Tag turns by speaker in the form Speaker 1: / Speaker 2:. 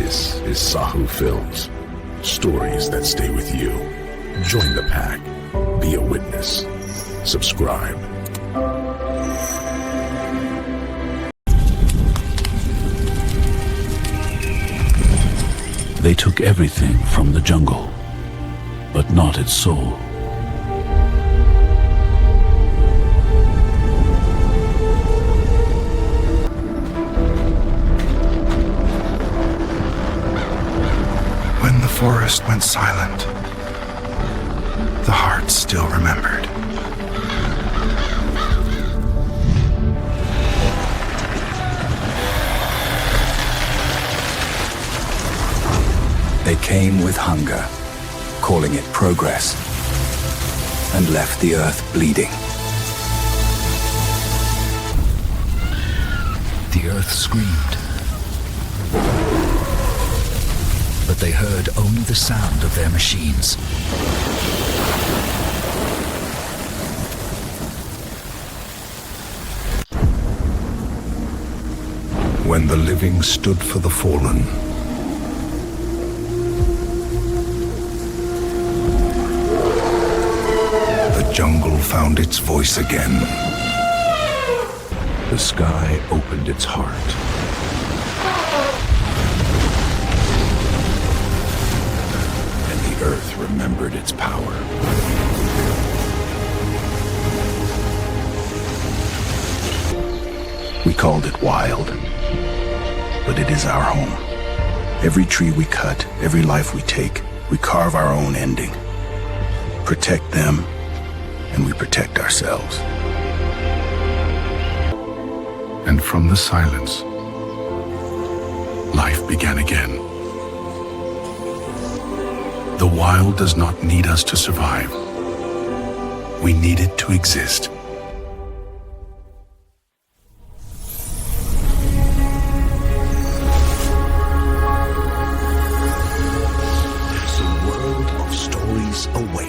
Speaker 1: This is SAHOO Films. Stories that stay with you. Join the pack. Be a witness. Subscribe.
Speaker 2: They took everything from the jungle, but not its soul.
Speaker 3: When the forest went silent, the heart still remembered.
Speaker 4: They came with hunger, calling it progress, and left the earth bleeding. The earth screamed, but they heard only the sound of their machines.
Speaker 3: When the living stood for the fallen, the jungle found its voice again.
Speaker 1: The sky opened its heart. And the earth remembered its power. We called it wild, but it is our home. Every tree we cut, every life we take, we carve our own ending. Protect them, and we protect ourselves.
Speaker 3: And from the silence, life began again. The wild does not need us to survive. We need it to exist.
Speaker 1: There's a world of stories away.